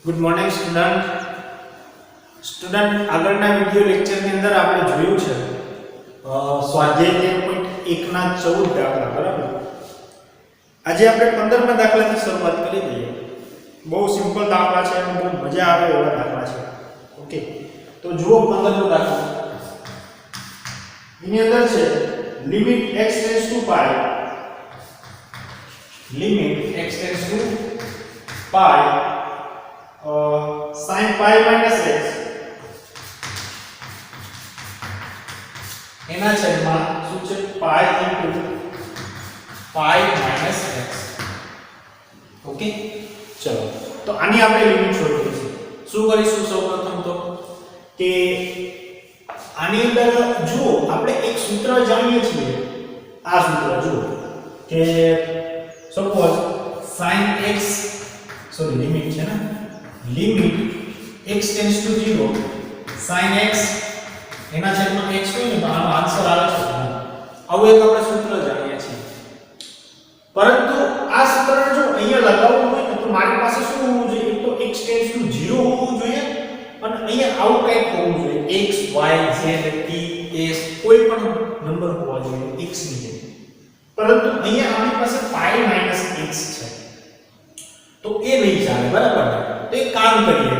Good morning student આગળના video લેક્ચરની અંદર આપણે જોયું છે સ્વાધ્યાય 13.1 ના 14 દાખલા બરાબર. આજે આપણે 15મા દાખલાથી શરૂઆત કરી દઈએ. બહુ સિમ્પલ દાખલા છે અને બહુ મજા આવે એવા દાખલા છે. ઓકે, તો જુઓ 15મો દાખલો. એની અંદર છે limit x tends to pi, limit x tends to pi sin pi minus x એના છેદમાં શું છે pi into pi minus x. Okay, ચલો તો આની આપણે લિમિટ શોધવી છે. શું કરીશું? સૌપ્રથમ તો કે આની અંદર જુઓ આપણે એક સૂત્ર જાણીએ છીએ. આ સૂત્ર જુઓ કે suppose sin x sorry limit છે ને, limit x tends to 0 sin x એના છેદમાં x હોય ને તો આનો આન્સર આવે છે. આવું એક આપણે સૂત્ર જાણીએ છીએ. પરંતુ આ સૂત્ર જો અહીંયા લગાવવું હોય ને તો મારી પાસે શું હોવું જોઈએ? તો x ટેન્ડ્સ ટુ 0 હોવું જોઈએ અને અહીંયા આવું કંઈક હોવું જોઈએ. x y z t s કોઈ પણ નંબર હોવો જોઈએ x ની જગ્યાએ. પરંતુ અહીંયા આપણી પાસે pi x છે તો એ નહીં ચાલે બરાબર. તો એક કામ કરીએ,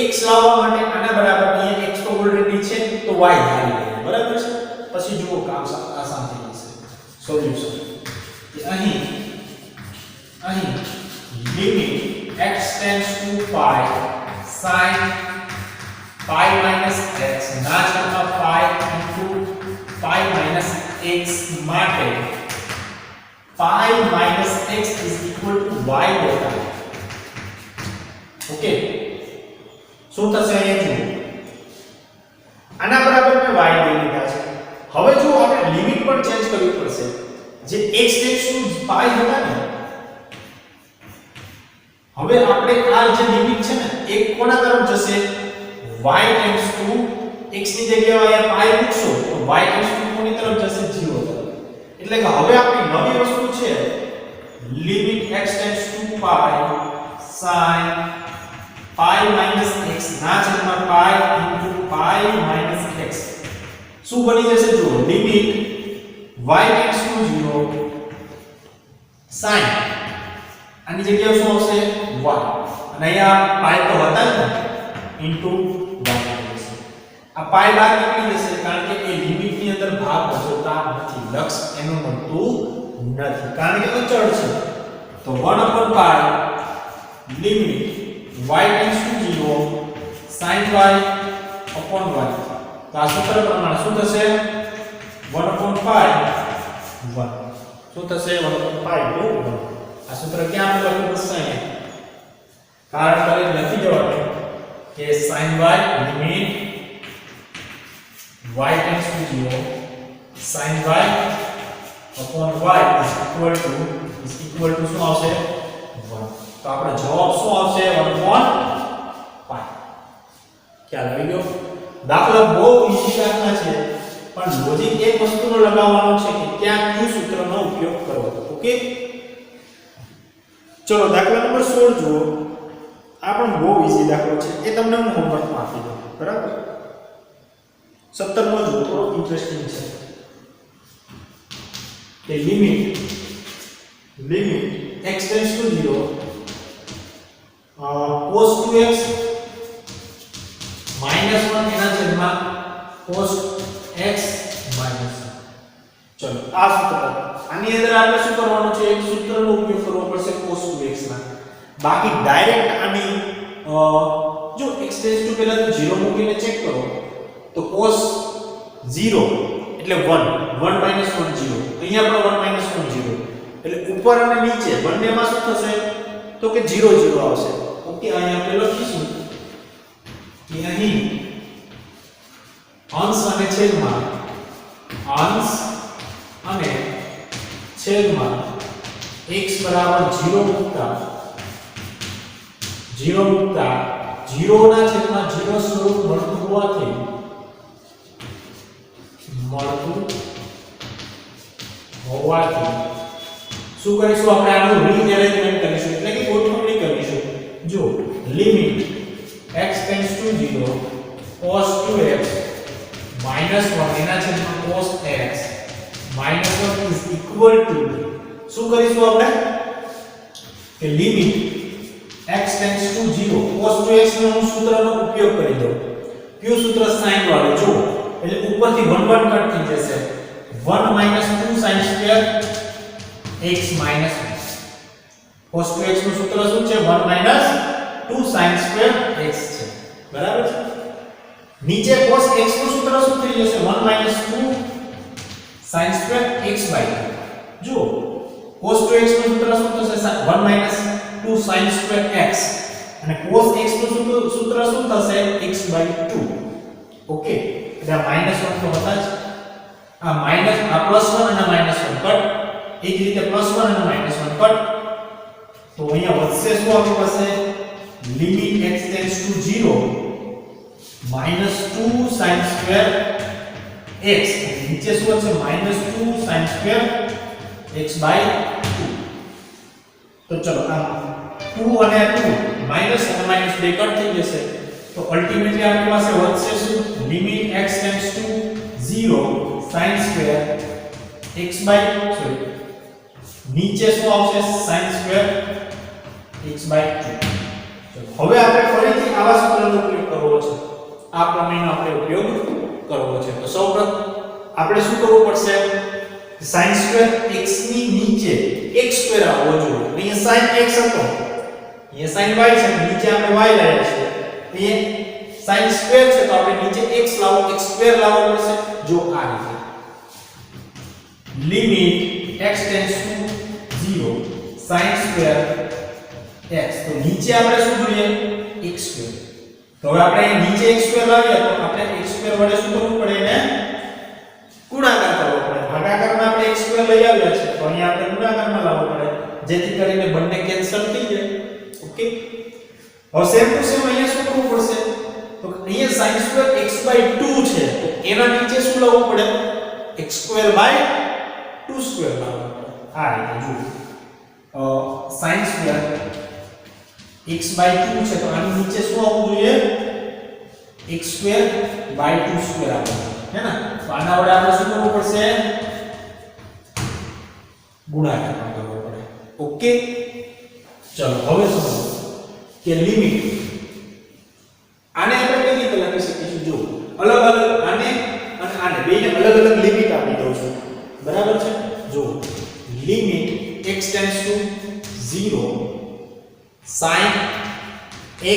x લાવવા માટે આના બરાબર અહીંયા x તો ઓલરેડી છે તો y ધારી લઈએ બરાબર છે. પછી જુઓ કામ આસાન થઈ જશે. સોલ્યુશન કે અહીં limit x tends two pi sin pi minus x ના છેદમાં pi into pi minus x માટે pi minus x is equal to y બતાવે. ઓકે, શું થશે? અહીંયા જુઓ આના બરાબર મેં y લઈ લીધા છે. હવે જો આપણે લિમિટ પણ ચેન્જ કરવી પડશે. જે x ટેન્ડ્સ ટુ પાઈ હતા ને, હવે આપણે આ જે લિમિટ છે ને એક કોના તરફ જશે? y ટેન્ડ્સ ટુ x ની જગ્યાએ અહીંયા પાઈ મૂકશો તો y ટેન્ડ્સ ટુ કોની તરફ જશે? 0 તરફ. એટલે કે હવે આપણી નવી વસ્તુ છે limit x tends to pi sin pi minus x ના છેદમાં pi into pi minus x શું બની જશે? જો limit y tends to 0 sin આની જગ્યાએ શું આવશે? y અને અહીંયા pi તો હતા જ ને into y આવશે. આ pi બહાર નીકળી જશે કારણ કે એ લિમિટ ની અંદર ભાગ ભજવતા નથી. લક્ષ એનું મળતું નથી કારણ કે અચળ છે. તો 1/pi limit y tends to 0 sin y upon y. તો આ સૂત્ર પ્રમાણે શું થશે? 1/pi 1. શું થશે? 1/pi 1. આ સૂત્ર ક્યાં આપણે લખવું પડશે? કારણ કરી લખી જવાનું કે sin y limit y tends to 0 sin y upon y is equal to શું આવશે? 1. તો આપણો જવાબ શું આવશે? 1/pi. ખ્યાલ આવી ગયો? દાખલો બહુ ઈઝી દાખલા છે પણ લોજિક એક વસ્તુનો લગાવવાનો છે કે ક્યાં કયું સૂત્રનો ઉપયોગ કરવો. ઓકે, ચલો દાખલા નંબર 16 જુઓ. આ પણ બહુ ઈઝી દાખલો છે, એ તમને હું હોમવર્કમાં આપી દઉં બરાબર. 17મો જુઓ, થોડો ઇન્ટરેસ્ટિંગ છે કે limit x tends to 0 cos 2x minus 1 એના છેદમાં cos x minus 1. ચલો આ સૂત્ર આની અંદર આપણે શું કરવાનું છે? એક સૂત્રનો ઉપયોગ કરવો પડશે cos 2x ના. બાકી ડાયરેક્ટ આની જો x ટેન્ડ્સ ટુ પહેલા તો 0 મૂકીને ચેક કરો તો cos 0 એટલે 1 minus 1 0. અહીંયા પણ 1 minus 1 0 એટલે ઉપર અને નીચે બંનેમાં શું થશે? તો કે 0 0 આવશે. ઓકે, અહીંયા આપણે લખીશું કે અહીં અંશ અને છેદમાં x બરાબર 0 મૂકતા 0 ના છેદમાં 0 સ્વરૂપ મળતું હોવાથી શું કરીશું? આપણે આનું રીઅરેન્જમેન્ટ કરીશું એટલે કે ગોઠવણી કરીશું. જો લિમિટ કે limit x tends to 0 cos 2x નો હું સૂત્રનો ઉપયોગ કરી દઉં. કયું સૂત્ર? sin વાળું. જો એટલે ઉપરથી 1 1 કટ થઈ જશે. 1 2 sin square x minus cos 2x નું સૂત્ર શું છે? 1 2 sin સ્ક્વેર x છે. બરાબર છે. નીચે cos x નું સૂત્ર શું થઈ જશે? 1 2 sin સ્ક્વેર x બાય 2. જો cos 2x નું સૂત્ર શું થશે? 1 2 sin સ્ક્વેર x અને cos x નું સૂત્ર શું થશે? x by 2. ઓકે, એટલે આ -1 તો હતા જ. આ માઈનસ આ +1 અને -1 કટ. એ જ રીતે +1 અને -1 કટ. તો અહીંયા વધશે શું આપણી પાસે? Limit x tends to 0 -2 sin square x. નીચે શું હશે? -2 sin સ્ક્વેર x બાય 2. તો ચલો આ 2 અને 2 માઈનસ અને માઈનસ બે કટ થઈ જશે. તો અલ્ટીમેટલી આપણી પાસે વધશે શું? Limit x tends to 0 sin square x by sorry નીચે શું આવશે? sin square x by 2. હવે આપણે ફરીથી આવા સૂત્રનો ઉપયોગ કરવો છે. આ પ્રમેયનો આપણે ઉપયોગ કરવો છે. તો સૌપ્રથમ આપણે શું કરવું પડશે? sin સ્ક્વેર x ની નીચે x સ્ક્વેર આવવો જોઈએ. અહીંયા sin x હતો, અહીંયા sin y છે, નીચે આપણે y લાવ્યા છે. અહીંયા sin સ્ક્વેર છે તો આપણે નીચે x લાવો, x સ્ક્વેર લાવવો પડશે. જો આ રીતે limit x tends to 0 sin square x. તો નીચે આપણે શું જોઈએ? x square. તો હવે આપણે નીચે x સ્ક્વેર લાવીએ તો આપણે x સ્ક્વેર વડે શું કરવું પડે? એને ગુણાકાર કરવો પડે. ભાગાકારમાં આપણે x સ્ક્વેર લઈ આવ્યા છે તો અહીંયા આપણે ગુણાકારમાં લાવવો પડે જેથી કરીને બંને કેન્સલ થઈ જાય. ઓકે, હવે સેમ ટુ સેમ અહીંયા શું કરવું પડશે? તો અહીંયા sin સ્ક્વેર x બાય 2 છે તો એના નીચે શું લાવવું પડે? x સ્ક્વેર બાય 2 સ્ક્વેર લાવવું પડે. આ રીતે જુઓ sin સ્ક્વેર x બાય 2 છે તો આની નીચે શું આવવું જોઈએ? x સ્ક્વેર બાય 2 સ્ક્વેર આવવું હે ને. તો આના વડે આપણે શું કરવું પડશે? ગુણાકાર કરવો પડે. ઓકે, ચલો હવે સમજો કે લિમિટ આને આપણે કઈ રીતે લખી શકીશું? જો અલગ અલગ આને અને આને બેને અલગ અલગ લિમિટ આપી દઉં છું. બરાબર છે. જો limit x tends to 0 sin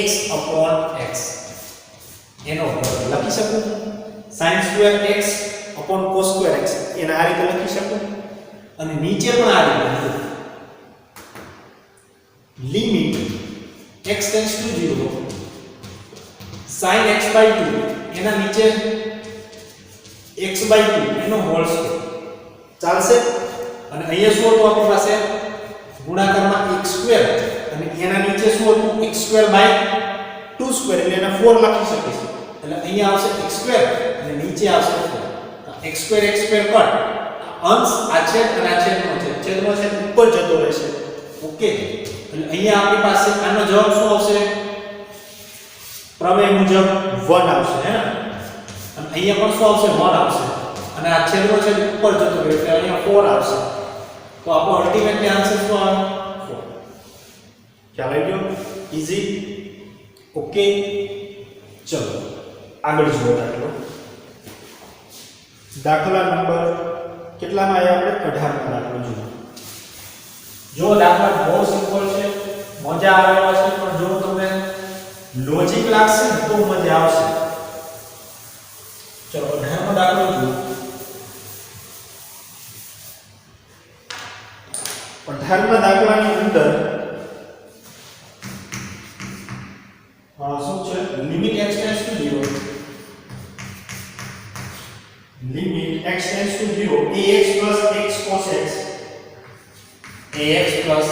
x upon x એનો લખી શકું sin square x upon cos square x એને આ રીતે લખી શકું. અને નીચે પણ આ રીતે limit x tends to 0 sin x by 2 એના નીચે x by 2 એનો હોલ સ્ક્વેર ચાલશે. અને અહીંયા શું હતું આપણી પાસે? ગુણાકારમાં x સ્ક્વેર અને એના નીચે શું હતું? x સ્ક્વેર બાય 2 સ્ક્વેર એટલે એને 4 લખી શકીશું. એટલે અહીંયા આવશે x સ્ક્વેર અને નીચે આવશે 4. x square cut. અંશ આ છેદ અને આ છેદનો છેદ, છેદનો છેદ ઉપર જતો રહેશે. ઓકે, એટલે અહીંયા આપણી પાસે આનો જવાબ શું આવશે? પ્રમેય મુજબ 1 આવશે હે ને. અને અહીંયા પણ શું આવશે? 1 આવશે. અને આ છેદનો છેદ ઉપર જતો રહે એટલે અહીંયા 4 આવશે. તો આપણો અલ્ટીમેટલી આન્સર શું આવે? 4. ખ્યાલ આવી ગયો? ઈઝી. ઓકે, ચલો આગળ જુઓ દાખલો. દાખલા નંબર કેટલામાં આવ્યા આપણે? 18 દાખલો જુઓ. જો દાખલા બહુ સિમ્પલ છે, મજા આવે એવા છે, પણ જો તમને લોજિક લાગશે ને તો મજા આવશે. ચલો 18મો દાખલો જુઓ. 18મા દાખલાની અંદર શું છે? Limit x tends to 0 limit x tends to 0 ax plus x cos x ax plus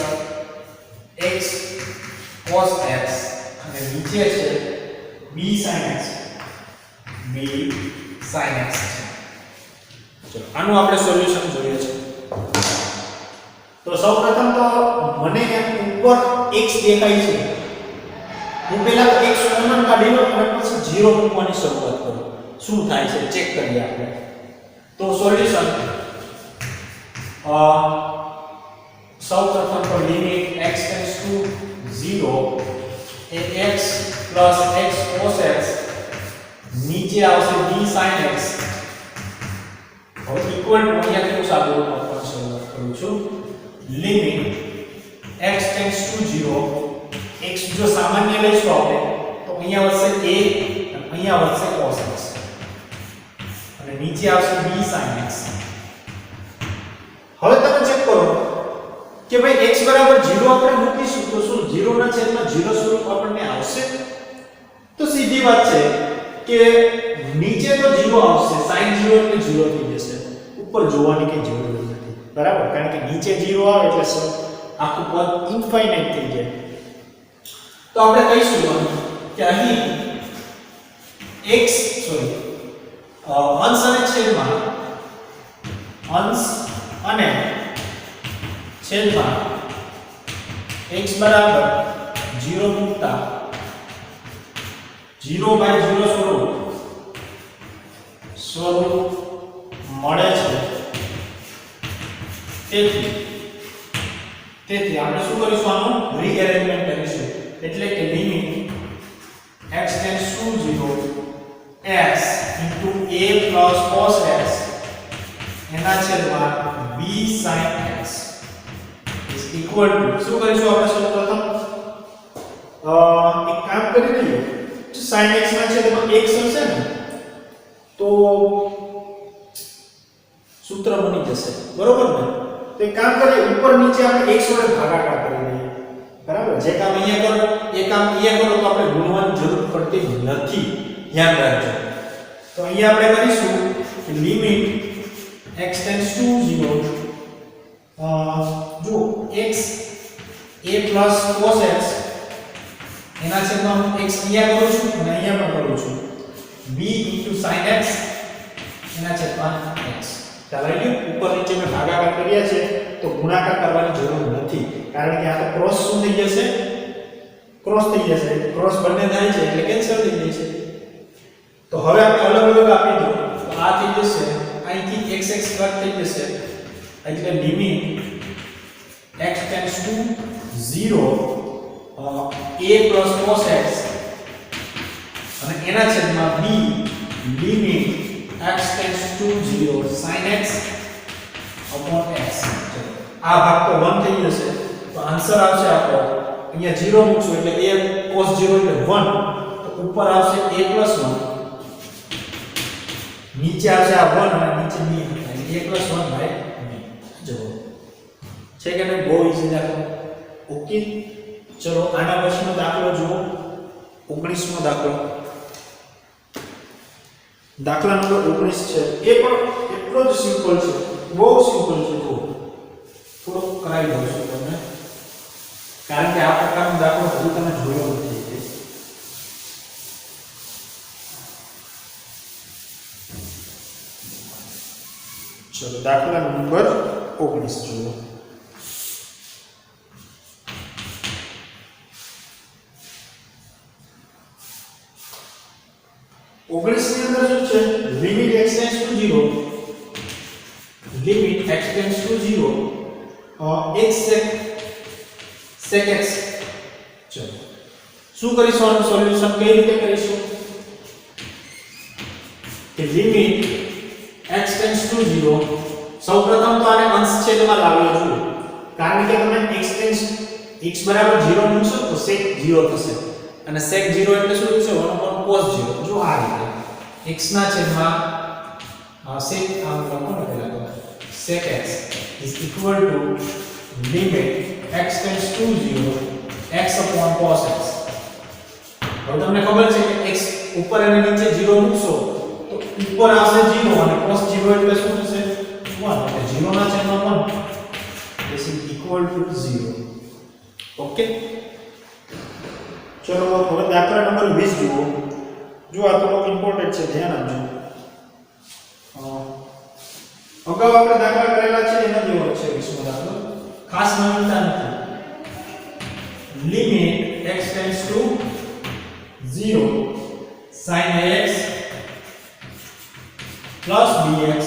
x cos x અને નીચે છે b sin x b sin x. ચલો આનું આપણે સોલ્યુશન જોઈએ છે. તો સૌપ્રથમ તો મને એમ ઉપર x દેખાય છે. હું પહેલા x કોમન કાઢી લઉં અને પછી 0 મૂકવાની શરૂઆત કરું. શું થાય છે ચેક કરીએ આપણે. તો સોલ્યુશન સૌપ્રથમ તો લિમિટ x ટેન્ડ્સ ટુ નીચે આવશે b sin x હવે ઇક્વલ ટુ અહીંયા કેવું સાબિત કરવાનું શરૂઆત કરું છું limit x tends to 0 x જો સામાન્ય લઈશું આપણે તો અહીંયા વધશે a અને અહીંયા વધશે cos x અને નીચે આવશે b sin x હવે તમે ચેક કરો કે ભાઈ x બરાબર 0 આપણે મૂકીશું તો શું 0 ના છેદમાં 0 સ્વરૂપ આપણને આવશે તો સીધી વાત છે કે નીચે તો 0 આવશે sin 0 એટલે 0 થઈ જશે ઉપર જોવાની કઈ જરૂર નથી બરાબર કારણ કે નીચે 0 આવે એટલે આખું પદ ઇન્ફાઇનાઇટ થઈ જાય તો આપણે કહીશું કે અહીં અંશ અને છેદમાં x બરાબર 0 મૂકતા 0/0 સ્વરૂપ મળે છે તેથી આપણે શું કરીશું આનું રીએરેન્જમેન્ટ કરીશું એટલે કે limit x tends to 0 x into a plus cos x એના છેદમાં b sin x is equal to શું કરીશું આપણે સૌપ્રથમ એક કામ કરી લઈએ sin x ના છેદમાં x હશે ને તો સૂત્ર બની જશે બરોબર ને તો એક કામ કરીએ ઉપર નીચે આપણે x વડે ભાગાકાર કરી લઈએ બરાબર જે કામ અહીંયા કરો એ કામ અહીંયા કરો તો આપણે ગુણવાની જરૂર પડતી નથી ધ્યાન રાખજો તો અહીંયા આપણે કરીશું કે લિમિટ x ટેન્ડ્સ ટુ 0 જો x a cos x એના છેદમાં હું x અહીંયા કરું છું અને અહીંયા પણ કરું છું b sin x એના છેદમાં x ચાલો ઉપર નીચે મેં ભાગાકાર કર્યા છે તો ગુણાકાર કરવાની જરૂર નથી કારણ કે આ તો ક્રોસ શું થઈ જશે ક્રોસ થઈ જશે ક્રોસ બંને થાય છે એટલે કેન્સલ થઈ જશે તો હવે આપણે અલગ અલગ આપી દો તો આ થઈ જશે અહીંથી x રદ થઈ જશે એટલે limit x tends to 0 a cos x અને એના છેદમાં b limit x tends to 0 sin x x આ ભાગ તો 1 થઈ જશે તો આન્સર આવશે આપણો અહીંયા 0 મૂકશું એટલે a cos 0 એટલે 1 તો ઉપર આવશે a 1 નીચે આવશે આ 1 અને નીચે b એટલે a 1/b જો છે કે નહીં બહુ ઈઝી દાખલો ઓકે ચલો આના પછીનો દાખલો જુઓ 19મો દાખલા નંબર 19 છે એ પણ એટલો જ સિમ્પલ છે બહુ સિમ્પલ છે થોડો કરાવી દઉં છું તમને કારણ કે આ પ્રકારનો દાખલો હજુ તમે જોયો નથી ચલો દાખલા નંબર 19 જુઓ ની અંદર શું છે limit x tends to 0 limit x tends to 0 x sec x ચલો શું કરીશું આનું સોલ્યુશન કઈ રીતે કરીશું કે લિમિટ x ટેન્ડ્સ ટુ 0 સૌપ્રથમ તો આને અંશ છેદમાં લાવ્યો છું કારણ કે તમે x બરાબર 0 મૂકશો તો sec 0 થશે અને sec 0 એટલે શું થશે 1 cos 0 જો આ રીતે x ના છેદમાં sec આમ લખો ને પહેલા તો sec x is equal to limit x tends to 0 x upon cos x હવે તમને ખબર છે કે x ઉપર અને નીચે 0 મૂકશો તો ઉપર આવશે 0 અને cos 0 એટલે શું થશે 1 એટલે 0 ના છેદમાં 1 this is equal to 0 okay ચલો હવે દાખલા નંબર 20 જુઓ જો આ થોડો ઇમ્પોર્ટન્ટ છે ધ્યાન આપજો અગાઉ આપણે દાખલા કરેલા છે એના જેવો છે 20મો દાખલો ખાસ નવીનતા નથી limit x tends to 0 sin ax plus bx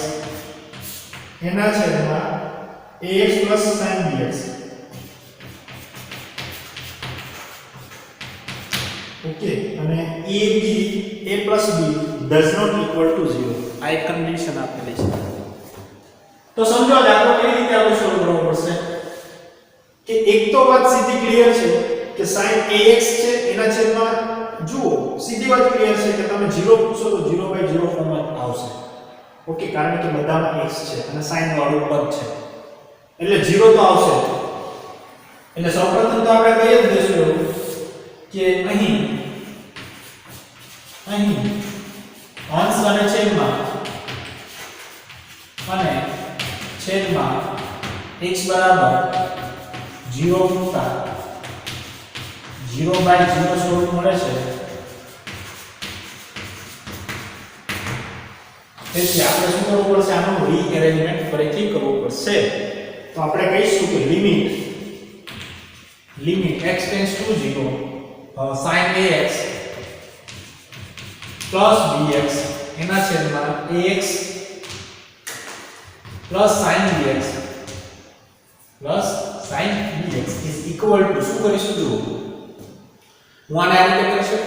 એના છેદમાં ax plus sin bx okay, અને a plus b does not equal to 0 આ એક કન્ડિશન આપેલી છે. તો સમજો આ દાખલો કેવી રીતે આપણે સોલ્વ કરવો પડશે કે એક તો વાત સીધી ક્લિયર છે કે sin ax છે એના છેદમાં જુઓ સીધી વાત ક્લિયર છે કે તમે 0 પૂછો તો 0/0 ફોર્મમાં આવશે. ઓકે, કારણ કે બધામાં x છે અને sin વાળું પદ છે એટલે 0 તો આવશે. એટલે સૌપ્રથમ તો આપણે કહી જ દઈશું એવું કે અહીં અંશ અને છેદમાં x બરાબર 0 મૂકતા 0/0 સ્વરૂપ મળે છે. તેથી આપણે શું કરવું પડશે? આનું રીએરેન્જમેન્ટ ફરીથી કરવું પડશે. તો આપણે કહીશું કે limit x tends to 0 sin ax plus bx એના છેદમાં ax plus sin bx is equal to શું કરીશું જુઓ હું આને આ રીતે કરી શકું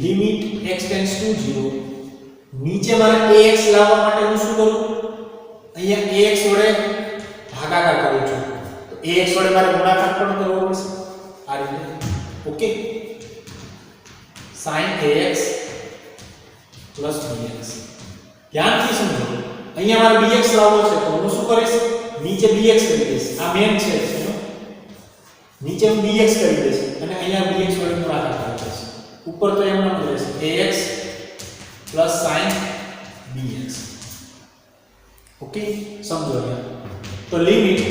લિમિટ x ટેન્ડ્સ ટુ 0 નીચે મારે ax લાવવા માટે હું શું કરું અહીંયા ax વડે ભાગાકાર કરું છું તો ax વડે મારે ગુણાકાર પણ કરવો પડશે આ રીતે. Okay, sin ax plus bx ધ્યાનથી સમજો અહીંયા મારે bx લાવવો છે તો હું શું કરીશ નીચે bx કરી દઈશ. આ મેન છે નીચે હું bx કરી દઈશ અને અહીંયા bx વડે ગુણાકાર કરી દઈશ. ઉપર તો એમ ન રહેશે ax plus sin bx. Okay, સમજો તો લિમિટ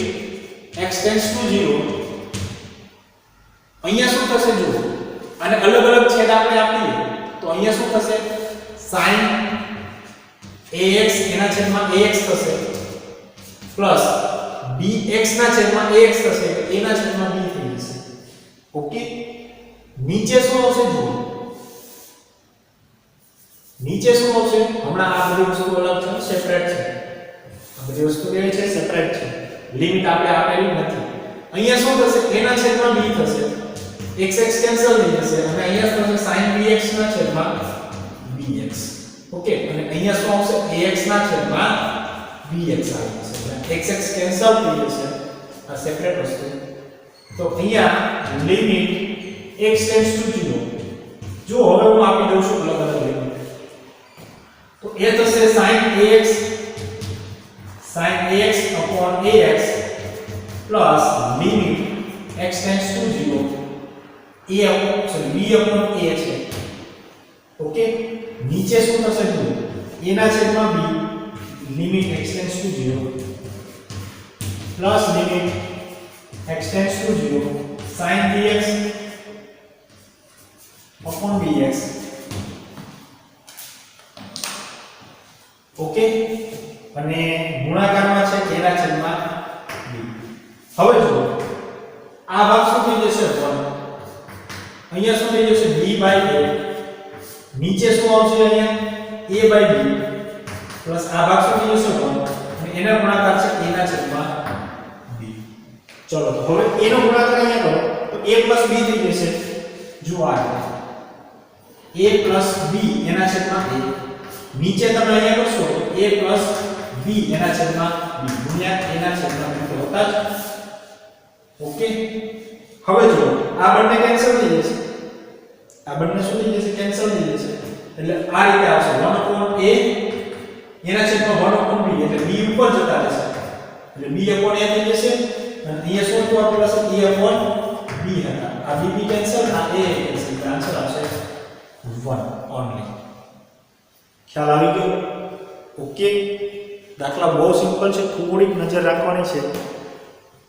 x ટેન્ડ્સ ટુ 0 અહીંયા શું થશે જુઓ અને અલગ અલગ છેદ આપણે આપીએ તો અહીંયા શું થશે sin ax એના છેદમાં ax થશે પ્લસ bx ના છેદમાં ax થશે એના છેદમાં b થઈ જશે. ઓકે, નીચે શું આવશે જુઓ નીચે શું આવશે હમણાં આ બધી વસ્તુ અલગ છે સેપરેટ છે આ બધી વસ્તુ કેવી છે સેપરેટ છે લિમિટ આપણે આપેલી નથી. અહીંયા શું થશે એના છેદમાં b થશે x કેન્સલ થઈ જશે અને અહીંયા શું થશે sin bx ના છેદમાં bx. ઓકે, અને અહીંયા શું આવશે ax ના છેદમાં bx આવી જશે એટલે x કેન્સલ થઈ જશે આ સેપરેટ વસ્તુ. તો અહીંયા લિમિટ x ટેન્ડ્સ ટુ 0 જો હવે હું આપી દઉં છું અલગ અલગ લિમિટ તો એ થશે sin ax upon ax plus limit x tends to 0 b upon a છે. ઓકે, નીચે શું થશે જુઓ a ના છેદમાં b limit x tends to 0 plus limit x tends to 0 sin bx upon bx. Okay, અને ગુણાકારમાં છે a ના છેદમાં b. હવે જુઓ આ ભાગ શું થઈ જશે 1 અહીંયા શું થઈ જશે b/a નીચે શું આવશે અહીંયા a/b પ્લસ આ ભાગ શું થઈ જશે 1 અને એનો ગુણાકાર છે a ના છેદમાં b. ચલો તો હવે a નો ગુણાકાર અહીંયા કરો તો a + b થઈ જશે. જુઓ આ a + b એના છેદમાં a નીચે તમે અહીંયા કરશો a plus b એના છેદમાં b ગુણ્યા a ના છેદમાં b તો હોતા જ. ઓકે, હવે જો આ બંને કેન્સલ થઈ જશે આ બંને શું થઈ જશે કેન્સલ થઈ જશે એટલે આ રીતે આવશે 1/a એના છેદમાં 1/b એટલે b ઉપર જતા રહેશે એટલે b/a થઈ જશે અને અહીંયા શું હતું આપણી પાસે a/b હતા આ b કેન્સલ આ a કેન્સલ આન્સર આવશે 1 ઓન્લી. ખ્યાલ આવી ગયો? ઓકે, દાખલા બહુ સિમ્પલ છે થોડીક નજર રાખવાની છે.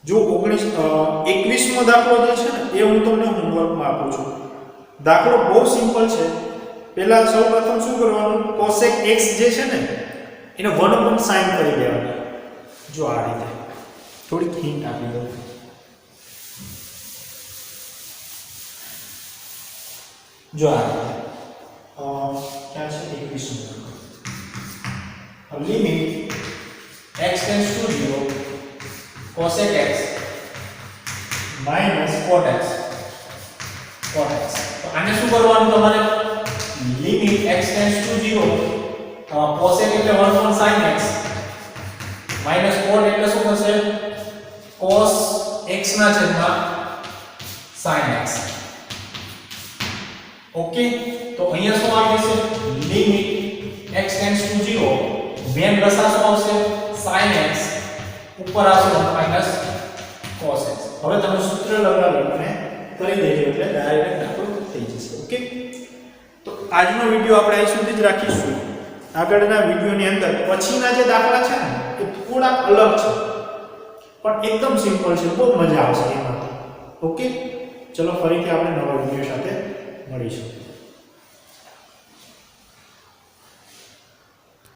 જો 21મો દાખલો જે છે ને એ હું તમને હોમવર્કમાં આપું છું. દાખલો બહુ સિમ્પલ છે. પહેલા સૌપ્રથમ શું કરવાનું cosec x જે છે ને એને 1/sin કરી દેવાનું. જો આ રીતે થોડીક હિન્ટ આપી દઉં. જો આ क्या છે 21 limit x tends to 0 cosec x minus cot x cot x. તો આને શું કરવાનું તમારે limit x tends to 0 cos x એટલે 1 sin x માઈનસ cot એટલે શું થશે cos x ના છેદમાં sin x. ઓકે તો અહીંયા શું આવી જશે લિમિટ x ટેન્ડ્સ ટુ 0 મેન રસા શું આવશે sin x ઉપર આવશે 1 cos x. હવે તમે સૂત્ર લગાવીને કરી દેજો એટલે ડાયરેક્ટ દાખલો થઈ જશે. ઓકે તો આજનો વિડિયો આપણે અહીં સુધી જ રાખીશું. આગળના વિડિયોની અંદર પછીના જે દાખલા છે ને એ થોડા અલગ છે પણ એકદમ સિમ્પલ છે, બહુ મજા આવશે એમાં. ઓકે ચલો ફરીથી આપણે નવા વિડિયો સાથે મળીશું.